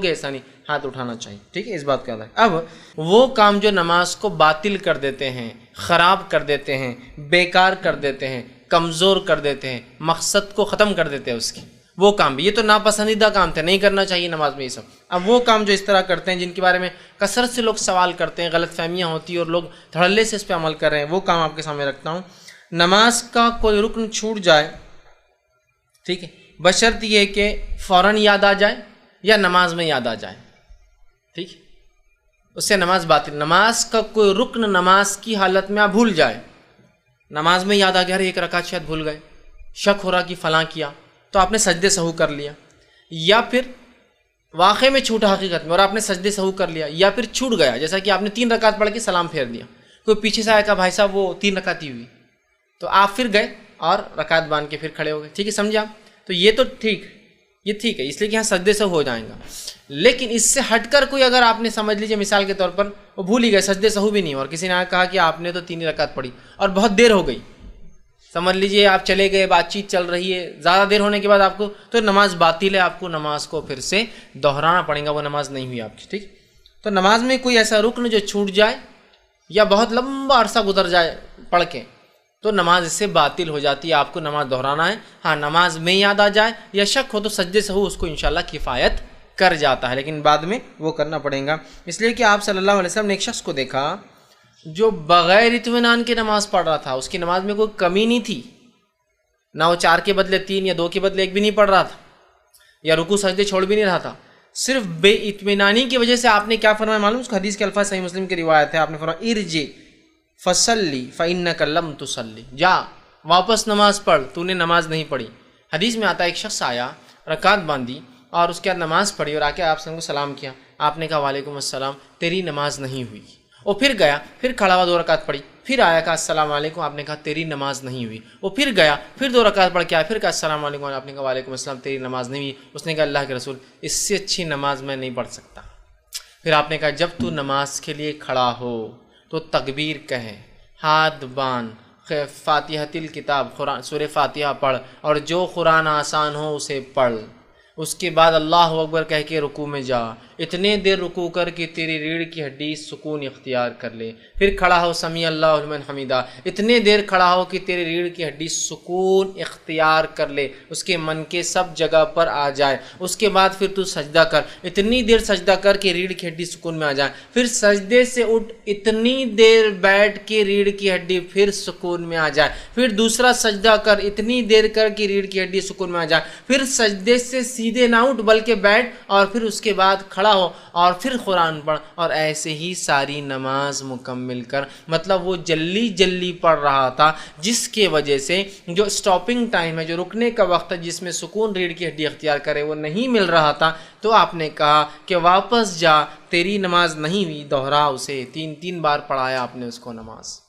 کہ ایسا نہیں، ہاتھ اٹھانا چاہیے، ٹھیک ہے، اس بات کا ہے۔ اب وہ کام جو نماز کو باطل کر دیتے ہیں، خراب کر دیتے ہیں، بیکار کر دیتے ہیں، کمزور کر دیتے ہیں، مقصد کو ختم کر دیتے ہیں اس کی، وہ کام بھی، یہ تو ناپسندیدہ کام تھے، نہیں کرنا چاہیے نماز میں یہ سب۔ اب وہ کام جو اس طرح کرتے ہیں، جن کے بارے میں کثرت سے لوگ سوال کرتے ہیں، غلط فہمیاں ہوتی ہیں اور لوگ دھڑلے سے اس پہ عمل کر رہے ہیں، وہ کام آپ کے سامنے رکھتا ہوں۔ نماز کا کوئی رکن چھوٹ جائے، ٹھیک ہے، بشرط یہ کہ فوراً یاد آ جائے یا نماز میں یاد آ جائے، ٹھیک ہے، اس سے نماز باطل۔ نماز کا کوئی رکن نماز کی حالت میں آپ بھول جائے، نماز میں یاد آ گیا، ایک رکعت شاید بھول گئے، شک ہو رہا کہ فلاں کیا، تو آپ نے سجدے سہو کر لیا، یا پھر واقع میں چھوٹا حقیقت میں اور آپ نے سجدے سہو کر لیا، یا پھر چھوٹ گیا، جیسا کہ آپ نے 3 رکعت پڑھ کے سلام پھیر دیا، کوئی پیچھے سے آیا کہ بھائی صاحب وہ 3 رکعت ہی ہوئی، تو آپ پھر گئے اور رکعت باندھ کے پھر کھڑے ہو گئے، ٹھیک ہے، سمجھے آپ؟ تو یہ تو ٹھیک، یہ ٹھیک ہے، اس لیے کہ یہاں سجدے سے ہو جائیں گا۔ لیکن اس سے ہٹ کر کوئی اگر آپ نے سمجھ لیجیے مثال کے طور پر وہ بھول ہی گئے، سجدے سہو بھی نہیں، اور کسی نے کہا کہ آپ نے تو 3 رکعت پڑھی اور بہت دیر ہو گئی، سمجھ لیجیے آپ چلے گئے، بات چیت چل رہی ہے، زیادہ دیر ہونے کے بعد آپ کو تو نماز باطل ہے، آپ کو نماز کو پھر سے دہرانا پڑے گا، وہ نماز نہیں ہوئی آپ کی، ٹھیک۔ تو نماز میں کوئی ایسا رکن جو چھوٹ جائے یا بہت لمبا عرصہ گزر جائے پڑھ کے، تو نماز اس سے باطل ہو جاتی ہے، آپ کو نماز دہرانا ہے۔ ہاں نماز میں یاد آ جائے یا شک ہو تو سجدے سے ہو، اس کو انشاءاللہ کفایت کر جاتا ہے، لیکن بعد میں وہ کرنا پڑے گا، اس لیے کہ آپ صلی اللہ علیہ وسلم نے ایک شخص کو دیکھا جو بغیر اطمینان کے نماز پڑھ رہا تھا، اس کی نماز میں کوئی کمی نہیں تھی، نہ وہ 4 کے بدلے 3 یا 2 کے بدلے 1 بھی نہیں پڑھ رہا تھا، یا رکوع سجدے چھوڑ بھی نہیں رہا تھا، صرف بے اطمینانی کی وجہ سے آپ نے کیا فرمایا معلوم؟ اس کو حدیث کے الفاظ صحیح مسلم کی روایت ہے، آپ نے فرمایا ارجع فصلی فإنک لم تصلی، جا واپس نماز پڑھ، تو نے نماز نہیں پڑھی۔ حدیث میں آتا ہے ایک شخص آیا، رکعت باندھی اور اس کے بعد نماز پڑھی اور آ کے آپ کو سلام کیا، آپ نے کہا وعلیکم السلام، تیری نماز نہیں ہوئی۔ وہ پھر گیا، پھر کھڑا ہوا 2 رکعت پڑھی، پھر آیا کہا السلام علیکم، آپ نے کہا تیری نماز نہیں ہوئی۔ وہ پھر گیا، پھر 2 رکعت پڑھ کے آیا، پھر کہا السلام علیکم، آپ نے کہا وعلیکم السلام، تیری نماز نہیں ہوئی۔ اس نے کہا اللہ کے رسول، اس سے اچھی نماز میں نہیں پڑھ سکتا۔ پھر آپ نے کہا جب تو نماز کے لیے کھڑا ہو تو تکبیر کہے، ہاتھ باندھ، فاتحۃ الکتاب قرآن سورہ فاتحہ پڑھ، اور جو قرآن آسان ہو اسے پڑھ، اس کے بعد اللہ اکبر کہہ کے رکوع میں جا، اتنے دیر رکوع کر کے تیری ریڑھ کی ہڈی سکون اختیار کر لے، پھر کھڑا ہو سمیع اللہ لمن حمیدہ، اتنے دیر کھڑا ہو کہ تیری ریڑھ کی ہڈی سکون اختیار کر لے، اس کے من کے سب جگہ پر آ جائے، اس کے بعد پھر تو سجدہ کر، اتنی دیر سجدہ کر کے ریڑھ کی ہڈی سکون میں آ جائے، پھر سجدے سے اٹھ، اتنی دیر بیٹھ کے ریڑھ کی ہڈی پھر سکون میں آ جائے، پھر دوسرا سجدہ کر، اتنی دیر کر کے ریڑھ کی ہڈی سکون میں آ جائے، پھر سجدے سے سیدھے نہ اٹھ بلکہ بیٹھ، اور پھر اس کے بعد کھڑا ہو اور پھر قرآن پڑھ، اور ایسے ہی ساری نماز مکمل کر۔ مطلب وہ جلدی جلدی پڑھ رہا تھا، جس کے وجہ سے جو سٹاپنگ ٹائم ہے، جو رکنے کا وقت ہے، جس میں سکون ریڑھ کی ہڈی اختیار کرے، وہ نہیں مل رہا تھا، تو آپ نے کہا کہ واپس جا، تیری نماز نہیں ہوئی، دوہرا اسے، 3 بار پڑھایا آپ نے اس کو نماز۔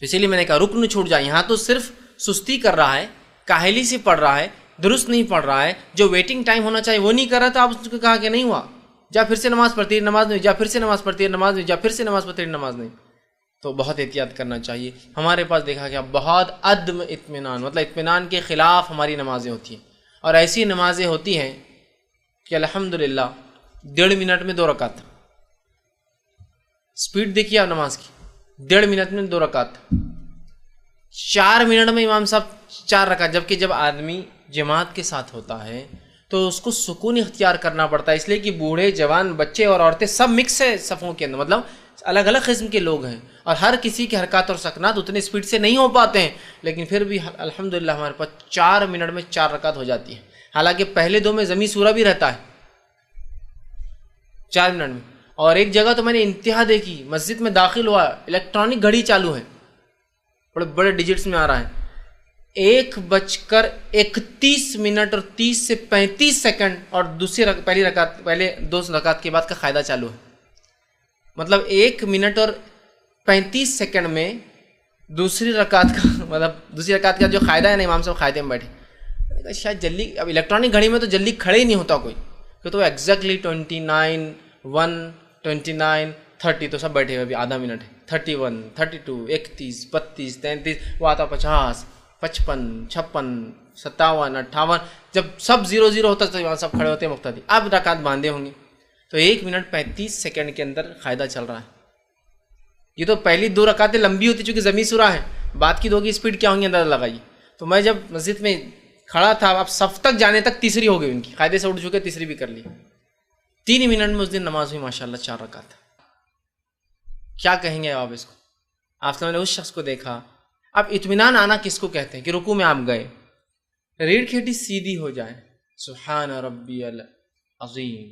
اسی لیے میں نے کہا رکن چھوٹ جائے، یہاں تو صرف سستی کر رہا ہے، کاہلی سے پڑھ رہا ہے، درست نہیں پڑھ رہا ہے، جو ویٹنگ ٹائم ہونا چاہیے وہ نہیں کر رہا تھا، آپ اس کو کہا کہ نہیں ہوا، جا پھر سے نماز پڑھتی، نماز نہیں، جا پھر سے نماز پڑھتی، نماز نہیں، جا پھر سے نماز پڑھتی، نماز نہیں، تو بہت احتیاط کرنا چاہیے۔ ہمارے پاس دیکھا گیا بہت عدم اطمینان، مطلب اطمینان کے خلاف ہماری نمازیں ہوتی ہیں، اور ایسی نمازیں ہوتی ہیں کہ الحمدللہ 1.5 منٹ میں 2 رکعت، سپیڈ دیکھیے آپ نماز کی، 1.5 منٹ میں 2 رکعت، 4 منٹ میں امام صاحب 4 رکعت، جبکہ جب آدمی جماعت کے ساتھ ہوتا ہے تو اس کو سکون اختیار کرنا پڑتا ہے، اس لیے کہ بوڑھے، جوان، بچے اور عورتیں سب مکس ہے صفوں کے اندر، مطلب الگ الگ قسم کے لوگ ہیں، اور ہر کسی کے حرکات اور سکنات اتنے سپیڈ سے نہیں ہو پاتے ہیں، لیکن پھر بھی الحمدللہ ہمارے پاس 4 منٹ میں 4 رکعت ہو جاتی ہے، حالانکہ پہلے 2 میں ضمی سورہ بھی رہتا ہے 4 منٹ میں۔ اور ایک جگہ تو میں نے انتہا دیکھی، مسجد میں داخل ہوا، الیکٹرانک گھڑی چالو ہے، بڑے بڑے ڈیجٹس میں آ رہا ہے، 1:31 اور 30 سے 35 سیکنڈ، اور پہلے 2 رکعت کے بعد کا قاعدہ چالو ہے، مطلب 1 منٹ اور 35 سیکنڈ میں دوسری رکعت کا جو قاعدہ ہے نا، امام صاحب قاعدے میں بیٹھے، شاید جلدی، اب الیکٹرانک گھڑی میں تو جلدی کھڑے ہی نہیں ہوتا کوئی، کہ تو ایگزیکٹلی 29 1 29 30 تو سب بیٹھے ہوئے، ابھی آدھا منٹ ہے، 31 32 31 32 33، وہ آتا 50 55 56 57 58، جب سب 0-0 ہوتا تو امام صاحب کھڑے ہوتے ہیں مقتدی، اب رکعت باندھے ہوں گے تو 1 منٹ 35 سیکنڈ کے اندر قاعدہ چل رہا ہے. یہ تو پہلی 2 رکعتیں لمبی ہوتی چونکہ زمین سورہ ہے، بعد کی 2 کی اسپیڈ کیا ہوں گی اندازہ لگائیے. تو میں جب مسجد میں کھڑا تھا، اب صف تک جانے تک تیسری ہو گئی ان کی، قاعدے سے اٹھ چکے، تیسری بھی کر لی. 3 منٹ میں اس دن نماز ہوئی ماشاءاللہ 4 رکعت. کیا کہیں گے آپ اس کو؟ آپ نے اس شخص کو دیکھا. اب اطمینان آنا کس کو کہتے ہیں کہ رکوع میں آپ گئے، ریڑھ کی ہڈی سیدھی ہو جائے، سبحان ربی العظیم،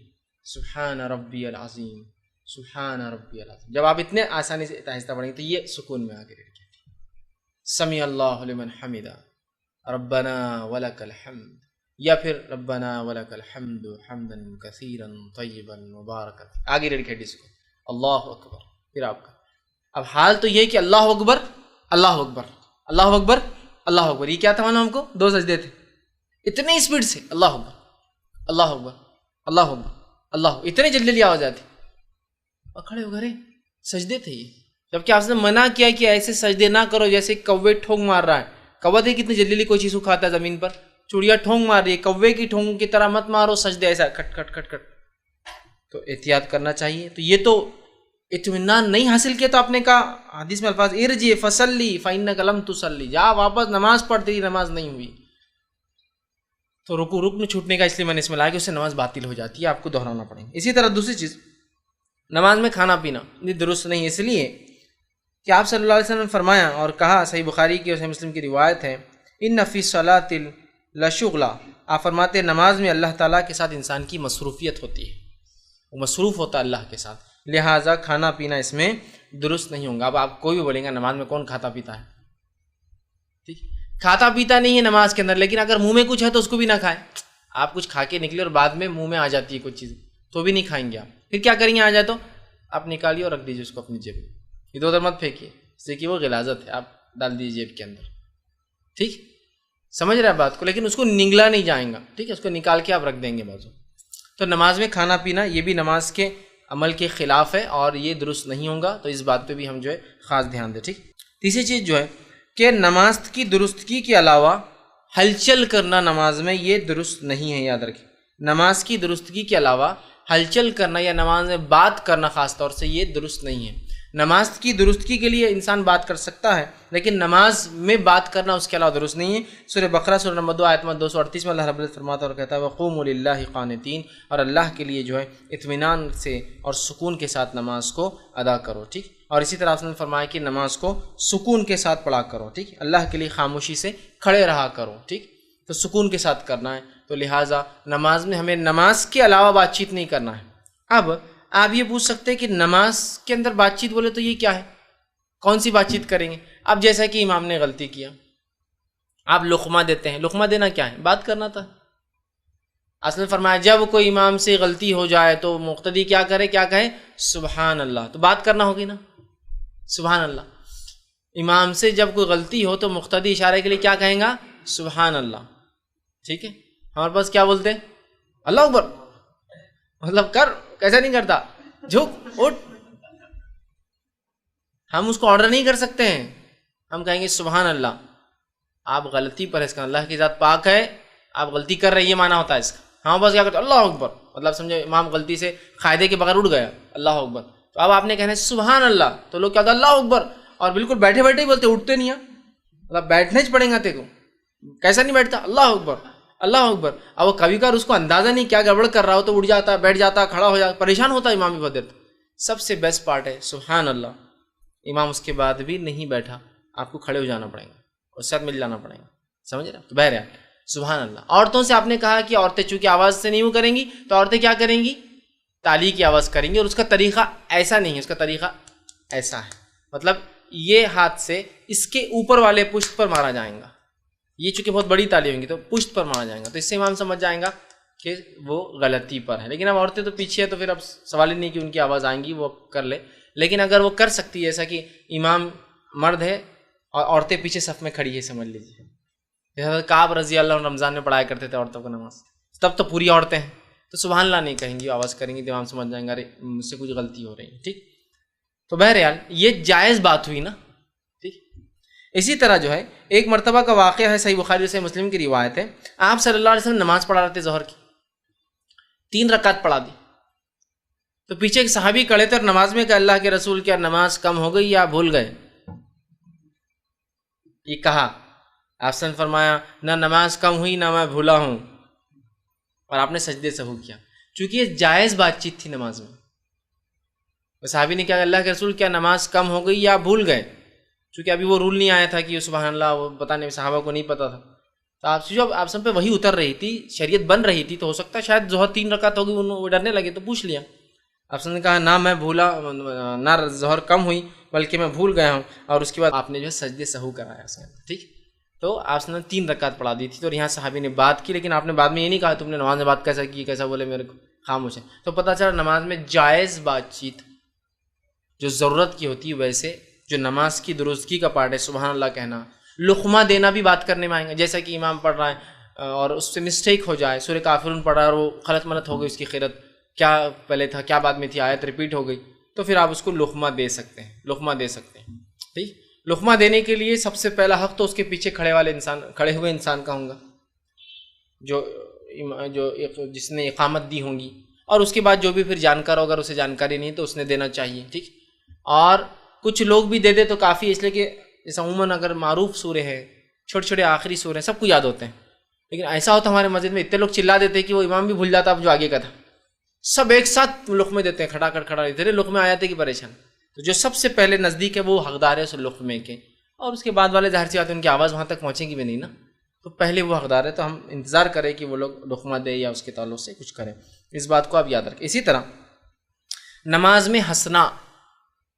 سبحان ربی العظیم، سبحان ربی العظیم. جب آپ اتنے آسانی سے آہستہ پڑھیں گے تو یہ سکون میں آ کے ریڑھ کی ہڈی. سمیع اللہ لمن حمدہ، ربنا ولک الحمد، یا پھر ربنا ولک الحمد حمدا کثیرا طیبا مبارکا، آگے ریڑھ کی ہڈی سکون، اللہ اکبر. پھر آپ کا اب حال تو یہ کہ اللہ اکبر اللہ اکبر اللہ اکبر اللہ اکبر. یہ کیا تھا معلوم ہم کو؟ 2 سجدے تھے. اتنی اسپیڈ سے اللہ اکبر اللہ اکبر اللہ اکبر اللہ، اتنے جلدی آواز آتی اور کھڑے ہو گئے. سجدے تھے یہ، جبکہ آپ نے منع کیا کہ ایسے سجدے نہ کرو جیسے کوے ٹھونگ مار رہا ہے. کوا دیکھ کتنی جلدی کوئی چیز اکھاتا ہے زمین پر، چڑیا ٹھونگ مار رہی ہے، کوے کی ٹھونگ کی طرح مت مارو سجدے ایسا کھٹ کھٹ کھٹ کھٹ. تو احتیاط کرنا چاہیے. تو یہ تو اطمینان نہیں حاصل کیا تو آپ نے کہا حدیث میں الفاظ ارجع فصلی فإنک لم تصلی، جا واپس نماز پڑھ، تیری نماز نہیں ہوئی. تو رکن چھوٹنے کا اس لیے میں نے اس میں لایا کہ اس سے نماز باطل ہو جاتی ہے، آپ کو دہرانا پڑے گا. اسی طرح دوسری چیز، نماز میں کھانا پینا یہ درست نہیں، اس لیے کہ آپ صلی اللہ علیہ وسلم نے فرمایا اور کہا، صحیح بخاری کی اور صحیح مسلم کی روایت ہے، ان فی الصلاۃ لشغلا، آپ فرماتے ہیں نماز میں اللہ تعالیٰ کے ساتھ انسان کی مصروفیت ہوتی ہے، وہ مصروف ہوتا ہے اللہ کے ساتھ، لہٰذا کھانا پینا اس میں درست نہیں ہوگا. اب آپ کوئی بھی بولیں گا نماز میں کون کھاتا پیتا ہے؟ ٹھیک، کھاتا پیتا نہیں ہے نماز کے اندر، لیکن اگر منہ میں کچھ ہے تو اس کو بھی نہ کھائیں. آپ کچھ کھا کے نکلے اور بعد میں منہ میں آ جاتی ہے کوئی چیز تو بھی نہیں کھائیں گے آپ. پھر کیا کریں گے؟ آ جائے تو آپ نکالیے اور رکھ دیجیے اس کو اپنی جیب میں، ادھر ادھر مت پھینکیے، اس سے کہ وہ غلاظت ہے، آپ ڈال دیجیے جیب کے اندر. ٹھیک، سمجھ رہے ہیں بات کو؟ لیکن اس کو نگلا نہیں جائیں گا. ٹھیک ہے، اس کو نکال کے آپ رکھ دیں گے بازو. تو نماز میں کھانا پینا یہ بھی نماز کے عمل کے خلاف ہے اور یہ درست نہیں ہوگا. تو اس بات پہ بھی ہم جو ہے خاص دھیان دیں. ٹھیک، تیسری چیز جو ہے کہ نماز کی درستگی کے علاوہ ہلچل کرنا نماز میں یہ درست نہیں ہے. یاد رکھیں، نماز کی درستگی کے علاوہ ہلچل کرنا یا نماز میں بات کرنا خاص طور سے یہ درست نہیں ہے. نماز کی درستگی کے لیے انسان بات کر سکتا ہے، لیکن نماز میں بات کرنا اس کے علاوہ درست نہیں ہے. سورہ بقرہ سورہ نمبر 2 آیت نمبر 238 میں اللہ رب العزت فرماتا ہے اور کہتا ہے وَقُومُوا لِلَّهِ قَانِتِينَ، اور اللہ کے لیے جو ہے اطمینان سے اور سکون کے ساتھ نماز کو ادا کرو. ٹھیک، اور اسی طرح آپ نے فرمایا کہ نماز کو سکون کے ساتھ پڑھا کرو. ٹھیک، اللہ کے لیے خاموشی سے کھڑے رہا کرو. ٹھیک، تو سکون کے ساتھ کرنا ہے. تو لہٰذا نماز میں ہمیں نماز کے علاوہ بات چیت نہیں کرنا ہے. اب آپ یہ پوچھ سکتے ہیں کہ نماز کے اندر بات چیت بولے تو یہ کیا ہے، کون سی بات چیت کریں گے؟ اب جیسا کہ امام نے غلطی کیا، آپ لقمہ دیتے ہیں، لقمہ دینا کیا ہے؟ بات کرنا تھا. اصل میں فرمایا جب کوئی امام سے غلطی ہو جائے تو مقتدی کیا کرے، کیا کہے؟ سبحان اللہ. تو بات کرنا ہوگی نا، سبحان اللہ. امام سے جب کوئی غلطی ہو تو مقتدی اشارے کے لیے کیا کہیں گا؟ سبحان اللہ. ٹھیک ہے، ہمارے پاس کیا بولتے ہیں؟ اللہ اکبر، مطلب کر، کیسا نہیں کرتا، جھک اٹھ. ہم اس کو آرڈر نہیں کر سکتے ہیں، ہم کہیں گے سبحان اللہ. آپ غلطی پر اس کا اللہ کی ذات پاک ہے، آپ غلطی کر رہے ہیں، یہ معنی ہوتا ہے اس کا. ہاں بس کیا کرتے اللہ اکبر، مطلب سمجھے امام غلطی سے قاعدے کے بغیر اٹھ گیا، اللہ اکبر. تو اب آپ نے کہنا ہے سبحان اللہ، تو لوگ کیا ہوتا ہے اللہ اکبر، اور بالکل بیٹھے بیٹھے ہی بولتے، اٹھتے نہیں ہیں. مطلب بیٹھنے ہی پڑیں گا تیرے کو، کیسا نہیں بیٹھتا، اللہ اکبر اللہ اکبر. اب وہ کبھی کبھار اس کو اندازہ نہیں کیا گڑبڑ کر رہا ہو تو اٹھ جاتا، بیٹھ جاتا، کھڑا ہو جاتا، پریشان ہوتا ہے امام بھی بدر. سب سے بیسٹ پارٹ ہے سبحان اللہ. امام اس کے بعد بھی نہیں بیٹھا، آپ کو کھڑے ہو جانا پڑے گا، اس ساتھ مل جانا پڑے گا. سمجھ رہے؟ تو بہرحال سبحان اللہ. عورتوں سے آپ نے کہا کہ عورتیں چونکہ آواز سے نہیں کریں گی تو عورتیں کیا کریں گی؟ تالی کی آواز کریں گی، اور اس کا طریقہ ایسا نہیں ہے، اس کا طریقہ ایسا ہے. مطلب یہ ہاتھ سے اس کے اوپر والے پشت پر مارا جائے گا. یہ چونکہ بہت بڑی تالی ہوں گی تو پشت پر مارا جائے گا، تو اس سے امام سمجھ جائیں گا کہ وہ غلطی پر ہے. لیکن اب عورتیں تو پیچھے ہے تو پھر اب سوال ہی نہیں کہ ان کی آواز آئیں گی، وہ کر لے. لیکن اگر وہ کر سکتی ہے، ایسا کہ امام مرد ہے اور عورتیں پیچھے صف میں کھڑی ہے، سمجھ لیجیے. جیسا کعب رضی اللہ عنہ رمضان میں پڑھایا کرتے تھے عورتوں کو نماز، تب تو پوری عورتیں ہیں تو سبحان اللہ نہیں کہیں گی، آواز کریں گی تو امام سمجھ جائیں گا ارے مجھ سے کچھ غلطی ہو رہی ہے. ٹھیک، تو بہرحال یہ جائز بات ہوئی نا. ٹھیک، اسی طرح جو ہے ایک مرتبہ کا واقعہ ہے، صحیح بخاری صحیح مسلم کی روایت ہے، آپ صلی اللہ علیہ وسلم نماز پڑھا رہے تھے ظہر کی، 3 رکعت پڑھا دی، تو پیچھے ایک صحابی کھڑے تھے اور نماز میں کہ اللہ کے رسول کیا نماز کم ہو گئی یا بھول گئے؟ یہ کہا، آپ نے فرمایا نہ نماز کم ہوئی نہ میں بھولا ہوں، اور آپ نے سجدے سہو کیا، چونکہ یہ جائز بات چیت تھی نماز میں۔ صحابی نے کہا اللہ کے رسول کیا نماز کم ہو گئی یا بھول گئے؟ چونکہ ابھی وہ رول نہیں آیا تھا کہ سبحان اللہ، وہ بتانے صحابہ کو نہیں پتا تھا، تو آپ سے جو آپ سب پہ وہی اتر رہی تھی، شریعت بن رہی تھی، تو ہو سکتا ہے شاید ظہر 3 رکعت ہو گئی، وہ ڈرنے لگے تو پوچھ لیا۔ آپ نے کہا نہ میں بھولا، نہ ظہر کم ہوئی بلکہ میں بھول گیا ہوں، اور اس کے بعد آپ نے جو ہے سجدے سہو کرایا اس میں، ٹھیک۔ تو آپ نے 3 رکعت پڑھا دی تھی، تو یہاں صحابی نے بات کی، لیکن آپ نے بعد میں یہ نہیں کہا تم نے نماز میں بات کیسا کی، کیسا بولے میرے کو، خاموش ہے۔ تو پتہ چلا نماز میں جائز بات چیت جو ضرورت کی ہوتی ہے، ویسے جو نماز کی درستگی کا پارٹ ہے، سبحان اللہ کہنا، لقمہ دینا بھی بات کرنے میں آئیں گا، جیسا کہ امام پڑھ رہا ہے اور اس سے مسٹیک ہو جائے، سورہ کافرون پڑھ رہا ہے اور وہ غلط ملت ہو گئی، اس کی قرأت کیا پہلے تھا کیا بعد میں تھی، آیت ریپیٹ ہو گئی، تو پھر آپ اس کو لقمہ دے سکتے ہیں، لقمہ دے سکتے ہیں، ٹھیک۔ لقمہ دینے کے لیے سب سے پہلا حق تو اس کے پیچھے کھڑے ہوئے انسان کا ہوگا، جو جس نے اقامت دی ہوں گی، اور اس کے بعد جو بھی پھر جانکار ہوگا، اسے جانکاری نہیں تو اس نے دینا چاہیے، ٹھیک۔ اور کچھ لوگ بھی دے دے تو کافی، اس لیے کہ جیسا عموماً اگر معروف سورے ہے، چھوٹے چھوٹے آخری سورے ہیں، سب کو یاد ہوتے ہیں، لیکن ایسا ہوتا ہمارے مسجد میں اتنے لوگ چلا دیتے کہ وہ امام بھی بھول جاتا اب جو آگے کا تھا، سب ایک ساتھ لقمے دیتے ہیں، کھڑا ادھر لقمے آ جاتے کہ پریشان۔ تو جو سب سے پہلے نزدیک ہے وہ حقدار ہے اس لقمے کے، اور اس کے بعد والے ظاہر سی بات ہے ان کی آواز وہاں تک پہنچے گی بھی نہیں نا، تو پہلے وہ حقدار ہے، تو ہم انتظار کریں کہ وہ لوگ لقمہ دے یا اس کے تعلق سے کچھ کریں، اس بات کو آپ یاد رکھیں۔ اسی طرح نماز میں ہنسنا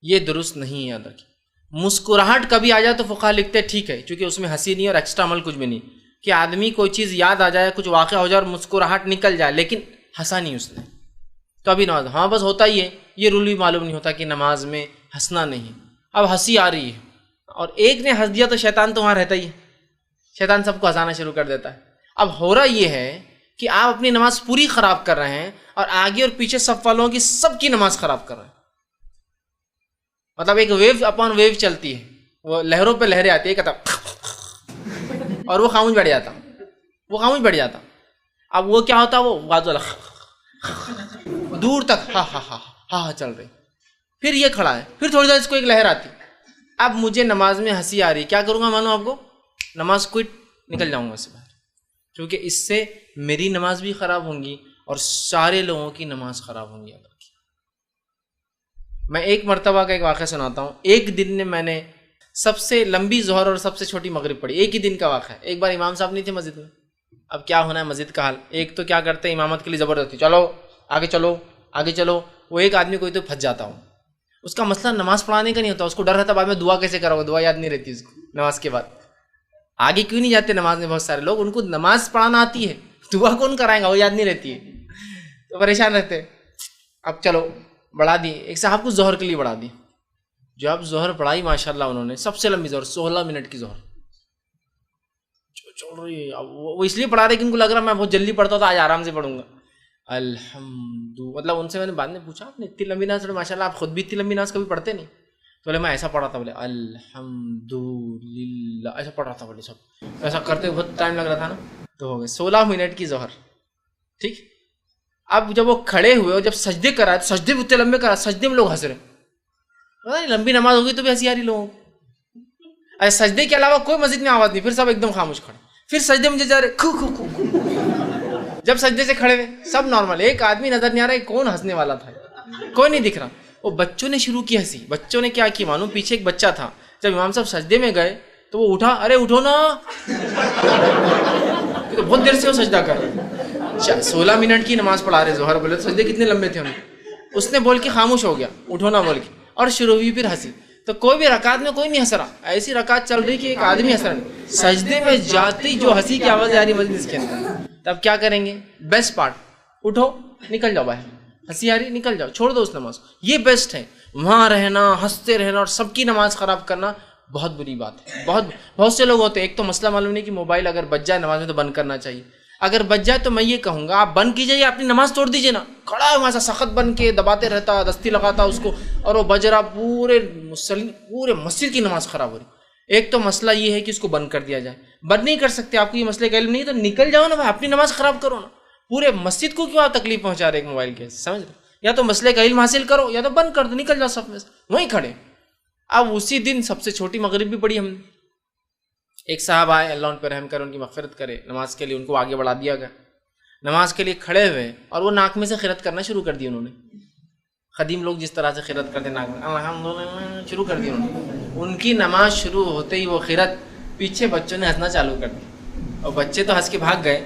یہ درست نہیں ہے، یاد رکھیں۔ مسکراہٹ کبھی آ جائے تو فقہا لکھتے ٹھیک ہے، چونکہ اس میں ہنسی نہیں اور ایکسٹرا عمل کچھ بھی نہیں، کہ آدمی کوئی چیز یاد آ جائے، کچھ واقعہ ہو جائے اور مسکراہٹ نکل جائے لیکن ہنسا نہیں اس نے، تو ابھی نماز، ہاں بس ہوتا ہی ہے، یہ رول بھی معلوم نہیں ہوتا کہ نماز میں ہنسنا نہیں۔ اب ہنسی آ رہی ہے اور ایک نے ہنس دیا تو شیطان تو وہاں رہتا ہی ہے، شیطان سب کو ہنسانا شروع کر دیتا ہے۔ اب ہو رہا یہ ہے کہ آپ اپنی نماز پوری خراب کر رہے ہیں اور آگے اور پیچھے صف والوں کی سب کی نماز خراب کر رہے ہیں، مطلب ایک ویو اپون ویو چلتی ہے، وہ لہروں پہ لہریں آتی ہے، کہتا اور وہ خاموش بیٹھ جاتا، اب وہ کیا ہوتا، وہ بازو دور تک ہاں ہاں ہاں ہاں چل رہی، پھر یہ کھڑا ہے، پھر تھوڑی دیر اس کو ایک لہر آتی، اب مجھے نماز میں ہنسی آ رہی، کیا کروں گا معلوم آپ کو، نماز کوئٹ، نکل جاؤں گا اس سے باہر، کیونکہ اس سے میری نماز بھی خراب ہوں گی اور سارے لوگوں کی نماز خراب ہوں گی۔ میں ایک مرتبہ کا ایک واقعہ سناتا ہوں، ایک دن نے میں نے سب سے لمبی ظہر اور سب سے چھوٹی مغرب پڑھی، ایک ہی دن کا واقعہ ہے۔ ایک بار امام صاحب نہیں تھے مسجد میں، اب کیا ہونا ہے مسجد کا حال، ایک تو کیا کرتے ہیں امامت کے لیے زبردستی، چلو آگے چلو، وہ ایک آدمی کوئی تو پھنس جاتا ہوں، اس کا مسئلہ نماز پڑھانے کا نہیں ہوتا، اس کو ڈر رہتا بعد میں دعا کیسے کرو گا، دعا یاد نہیں رہتی اس کو نماز کے بعد، آگے کیوں نہیں جاتے نماز میں بہت سارے لوگ، ان کو نماز پڑھانا آتی ہے، دعا کون کرائے گا، وہ یاد نہیں رہتی ہے، تو پریشان رہتے۔ اب چلو بڑھا دی، ایک صاحب کو ظہر کے لیے بڑھا دی، جب ظہر پڑھائی ماشاءاللہ انہوں نے، سب سے لمبی ظہر 16 منٹ کی ظہر چل رہی ہے، وہ اس لیے پڑھا رہے کہ ان کو لگ رہا میں بہت جلدی پڑھتا تھا، آج آرام سے پڑھوں گا، الحمد، مطلب ان سے میں نے بعد میں پوچھا آپ نے اتنی لمبی نماز پڑھی، ماشاءاللہ آپ خود بھی اتنی لمبی نماز کبھی پڑھتے نہیں، تو بولے میں ایسا پڑھا تھا، بولے الحمد للہ ایسا پڑھ رہا تھا، بولے سب ایسا کرتے بہت ٹائم لگ رہا تھا نا، تو ہو گئے 16 منٹ کی ظہر، ٹھیک۔ اب جب وہ کھڑے ہوئے اور جب سجدے کرائے تو سجدے بھی اتنے لمبے کرا، سجدے میں لوگ ہنس رہے، لمبی نماز ہوگی تو بھی ہنسی آ رہی لوگوں کو، سجدے کے علاوہ کوئی مسجد میں آواز نہیں، پھر سب ایک دم خاموش کھڑے، پھر سجدے مجھے جا رہے، جب سجدے سے کھڑے ہوئے سب نارمل، ایک آدمی نظر نہیں آ رہا ہے، کون ہنسنے والا تھا، کوئی نہیں دکھ رہا، وہ بچوں نے شروع کی ہنسی، بچوں نے کیا کی معلوم، پیچھے ایک بچہ تھا، جب امام صاحب سجدے میں گئے تو وہ اٹھا، ارے اٹھو نا، بہت دیر سے وہ سجدہ کر رہے، 16 منٹ کی نماز پڑھا رہے ظہر، بولے سجدے کتنے لمبے تھے اس نے بول کے خاموش ہو گیا، اٹھو نا بول کے، اور شروع ہوئی پھر ہنسی، تو کوئی بھی رکعت میں کوئی نہیں ہنس رہا، ایسی رکعت چل رہی کہ ایک آدمی ہنس رہا نہیں، سجدے میں جاتی جو ہنسی کی آواز آ رہی مسجد کے اندر، تب کیا کریں گے، بیسٹ پارٹ، اٹھو نکل جاؤ باہر، ہنسی آ رہی نکل جاؤ، چھوڑ دو اس نماز کو، یہ بیسٹ ہے، وہاں رہنا ہنستے رہنا اور سب کی نماز خراب کرنا بہت بری بات ہے، بہت سے لوگ ہوتے ہیں، ایک تو مسئلہ معلوم نہیں کہ موبائل اگر بج جائے نماز میں تو بند کرنا چاہیے، اگر بچ جائے تو میں یہ کہوں گا آپ بند کیجئے یا اپنی نماز توڑ دیجئے نا، کھڑا ہے وہاں سے سخت بن کے دباتے رہتا، دستی لگاتا اس کو، اور وہ بج رہا، پورے مسجد کی نماز خراب ہو رہی، ایک تو مسئلہ یہ ہے کہ اس کو بند کر دیا جائے، بند نہیں کر سکتے، آپ کو یہ مسئلے کا علم نہیں تو نکل جاؤ نا بھائی، اپنی نماز خراب کرو نا، پورے مسجد کو کیوں آپ تکلیف پہنچا رہے ایک موبائل کے، سمجھ رہے؟ یا تو مسئلے کا علم حاصل کرو یا تو بند کر دو، نکل جاؤ صف میں سے، وہیں کھڑے۔ اب اسی دن سب سے چھوٹی مغرب بھی پڑھی ہم نے، ایک صاحب آئے، اللہ ان پہ رحم کرے، ان کی مغفرت کرے، نماز کے لیے ان کو آگے بڑھا دیا گیا، نماز کے لیے کھڑے ہوئے اور وہ ناک میں سے خیرت کرنا شروع کر دی انہوں نے، قدیم لوگ جس طرح سے خیرت کرتے ناک میں الحمدللہ شروع کر دی انہوں نے، ان کی نماز شروع ہوتے ہی وہ خیرت، پیچھے بچوں نے ہنسنا چالو کر دی اور بچے تو ہنس کے بھاگ گئے۔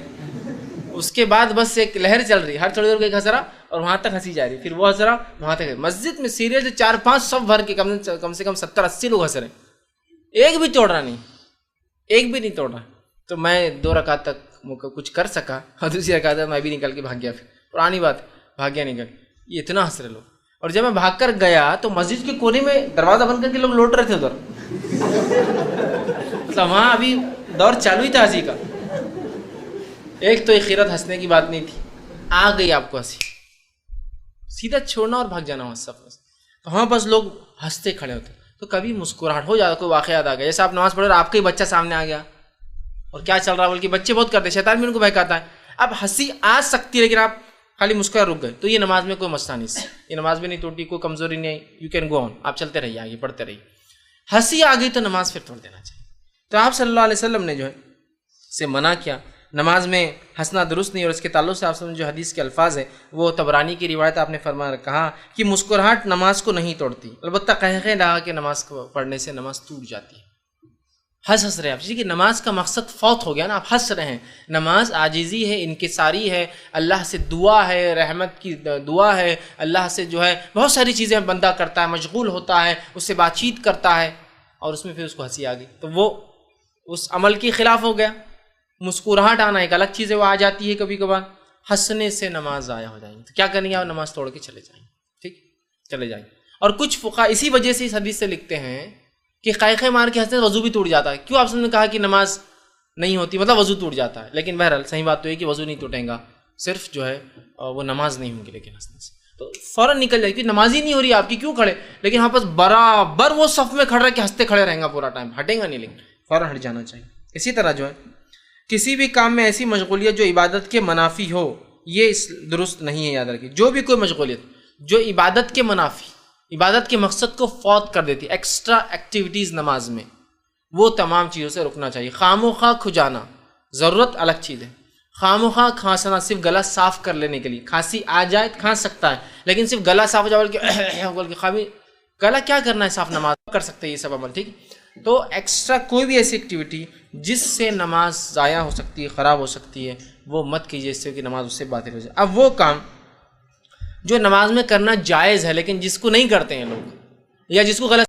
اس کے بعد بس ایک لہر چل رہی، ہر تھوڑی دیر کو ایک ہنس رہا اور وہاں تک ہنسی جا رہی، پھر وہ ہنس رہا وہاں تک، مسجد میں سیریل 4-5 صف بھر کے کم سے کم 70-80 لوگ ہنس رہے، ایک بھی توڑ رہا نہیں، ایک بھی نہیں توڑ رہا۔ تو میں 2 رکعت تک کچھ کر سکا اور دوسری رکعت میں بھی نکل کے بھاگ گیا، پھر پرانی بات بھاگ گیا نکل، یہ اتنا ہنس رہے لوگ۔ اور جب میں بھاگ کر گیا تو مسجد کے کونے میں دروازہ بند کر کے لوگ لوٹ رہے تھے ادھر، مطلب وہاں ابھی دور چالو ہی تھا ہنسی کا۔ ایک تو خیرت ہنسنے کی بات نہیں تھی، آ گئی آپ کو ہنسی، سیدھا چھوڑنا اور بھاگ جانا وہاں سب، تو وہاں بس لوگ ہنستے کھڑے ہوتے۔ تو کبھی مسکراہٹ ہو جاتا، کوئی واقعہ یاد آ گیا، جیسے آپ نماز پڑھ رہے آپ کا ہی بچہ سامنے آ گیا اور کیا چل رہا ہے، بلکہ بچے بہت کرتے ہیں، شیطان بھی ان کو بہکاتا ہے۔ اب ہنسی آ سکتی ہے لیکن آپ خالی مسکرا رک گئے تو یہ نماز میں کوئی مسئلہ نہیں، یہ نماز بھی نہیں ٹوٹی، کوئی کمزوری نہیں، یو کین گو آن، آپ چلتے رہیے آگے پڑھتے رہیے۔ ہنسی آ گئی تو نماز پھر توڑ دینا چاہیے۔ تو آپ صلی اللہ علیہ وسلم نے جو ہے سے منع کیا، نماز میں ہنسنا درست نہیں، اور اس کے تعلق سے آپ سے جو حدیث کے الفاظ ہیں وہ طبرانی کی روایت، آپ نے فرمایا کہا کہ مسکراہٹ نماز کو نہیں توڑتی، البتہ قہقہے لگا کے نماز کو پڑھنے سے نماز ٹوٹ جاتی ہے۔ ہنس رہے آپ، کہ نماز کا مقصد فوت ہو گیا نا، آپ ہنس رہے ہیں، نماز عاجزی ہے، انکساری ہے، اللہ سے دعا ہے، رحمت کی دعا ہے، اللہ سے جو ہے بہت ساری چیزیں بندہ کرتا ہے، مشغول ہوتا ہے، اس سے بات چیت کرتا ہے، اور اس میں پھر اس کو ہنسی آ گئی تو وہ اس عمل کے خلاف ہو گیا۔ مسکراہٹ آنا ایک الگ چیز ہے، وہ آ جاتی ہے کبھی کبھار، ہنسنے سے نماز ضائع ہو جائیں گی، تو کیا کریں گے آپ، نماز توڑ کے چلے جائیں، ٹھیک چلے جائیں۔ اور کچھ فقہا اسی وجہ سے اس حدیث سے لکھتے ہیں کہ قائقے مار کے ہنسنے سے وضو بھی ٹوٹ جاتا ہے۔ کیوں آپ نے کہا کہ نماز نہیں ہوتی، مطلب وضو ٹوٹ جاتا ہے، لیکن بہرحال صحیح بات تو یہ کہ وضو نہیں ٹوٹے گا، صرف جو ہے وہ نماز نہیں ہوگی، لیکن ہنسنے سے تو فوراً نکل جائے گی، نماز ہی نہیں ہو رہی آپ کی، کیوں کھڑے، لیکن ہاں بس برابر وہ صف میں کھڑا رہ کے ہنستے کھڑے رہیں گا پورا ٹائم، ہٹیں گا نہیں، لیکن فوراً ہٹ جانا چاہیے۔ اسی طرح جو ہے کسی بھی کام میں ایسی مشغولیت جو عبادت کے منافی ہو، یہ درست نہیں ہے، یاد رکھیے، جو بھی کوئی مشغولیت جو عبادت کے منافی، عبادت کے مقصد کو فوت کر دیتی، ایکسٹرا ایکٹیویٹیز نماز میں، وہ تمام چیزوں سے رکنا چاہیے۔ خام و خواہ کھجانا ضرورت الگ چیز ہے، خام و خواہ کھانسنا صرف گلا صاف کر لینے کے لیے، کھانسی آ جائے کھانس سکتا ہے، لیکن صرف گلا صاف ہو جائے بلکہ خامی گلا کیا کرنا ہے، صاف نماز کر سکتے ہیں یہ سب عمل، ٹھیک۔ تو ایکسٹرا کوئی بھی ایسی ایکٹیویٹی جس سے نماز ضائع ہو سکتی ہے، خراب ہو سکتی ہے، وہ مت کیجیے، اس سے کہ نماز اس سے باطل ہو جائے۔ اب وہ کام جو نماز میں کرنا جائز ہے لیکن جس کو نہیں کرتے ہیں لوگ، یا جس کو غلط